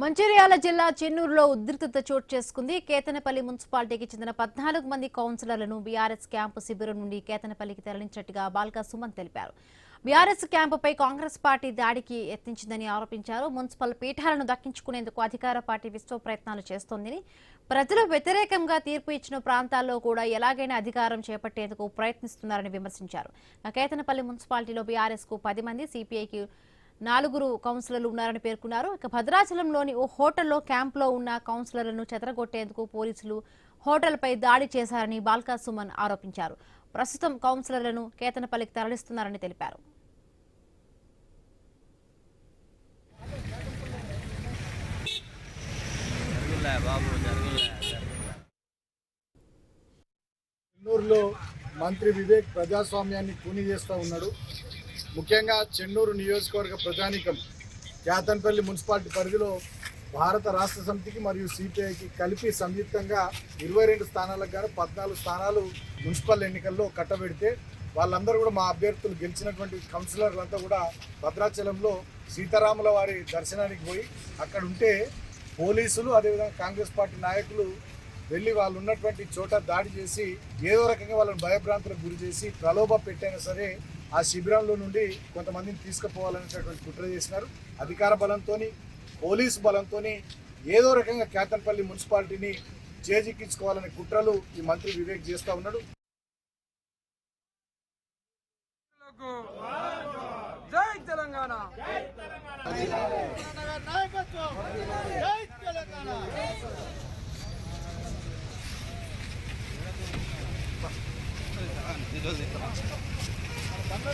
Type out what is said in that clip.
మంచిర్యాల జిల్లా చెన్నూరులో ఉద్రిక్తత చోటు చేసుకుంది. కేతనపల్లి మున్సిపాలిటీకి చెందిన 14 మంది కౌన్సిలర్లను బీఆర్ఎస్ క్యాంపు శిబిరం నుండి కేతనపల్లికి తరలించినట్టుగా బాల్కా సుమన్ తెలిపారు. బీఆర్ఎస్ క్యాంపుపై కాంగ్రెస్ పార్టీ దాడికి యత్నించిందని ఆరోపించారు. మున్సిపల్ పీఠాలను దక్కించుకునేందుకు అధికార పార్టీ విశ్వ ప్రయత్నాలు చేస్తోందని, ప్రజలు వ్యతిరేకంగా తీర్పు ఇచ్చిన ప్రాంతాల్లో కూడా ఎలాగైనా అధికారం చేపట్టేందుకు ప్రయత్నిస్తున్నారని విమర్శించారు. కేతనపల్లి మున్సిపాలిటీలో బీఆర్ఎస్ కు 10 మంది, సిపిఐకి 4 కౌన్సిలర్లు ఉన్నారని పేర్కొన్నారు. ఇక భద్రాచలంలోని ఓ హోటల్లో క్యాంపులో ఉన్న కౌన్సిలర్లను చెదరగొట్టేందుకు పోలీసులు హోటల్పై దాడి చేశారని బాల్కా సుమన్ ఆరోపించారు. ప్రస్తుతం కౌన్సిలర్లను కేతనపల్లికి తరలిస్తున్నారని తెలిపారు. చెన్నూరులో మంత్రి వివేక్ ప్రజాస్వామ్యాన్ని కూని చేస్తూ ఉన్నాడు. ముఖ్యంగా చెన్నూరు నియోజకవర్గ ప్రజానీకం కేతనపల్లి మున్సిపాలిటీ పరిధిలో భారత రాష్ట్ర సమితికి మరియు సిపిఐకి కలిపి సంయుక్తంగా 22 స్థానాలకు గాను 14 స్థానాలు మున్సిపల్ ఎన్నికల్లో కట్టబెడితే వాళ్ళందరూ కూడా మా అభ్యర్థులు గెలిచినటువంటి కౌన్సిలర్లంతా కూడా భద్రాచలంలో సీతారాముల వారి దర్శనానికి పోయి అక్కడ ఉంటే పోలీసులు అదేవిధంగా కాంగ్రెస్ పార్టీ నాయకులు వెళ్ళి వాళ్ళు ఉన్నటువంటి చోట దాడి చేసి ఏదో రకంగా వాళ్ళని భయభ్రాంతులకు గురి చేసి ప్రలోభ పెట్టైనా సరే ఆ శిబిరంలో నుండి కొంతమందిని తీసుకుపోవాలనేటటువంటి కుట్ర చేసినారు. అధికార బలంతో, పోలీసు బలంతో ఏదో రకంగా కేతనపల్లి మున్సిపాలిటీని చేజిక్కించుకోవాలనే కుట్రలు ఈ మంత్రి వివేక్ చేస్తూ ఉన్నాడు. జై తెలంగాణ. అందరూ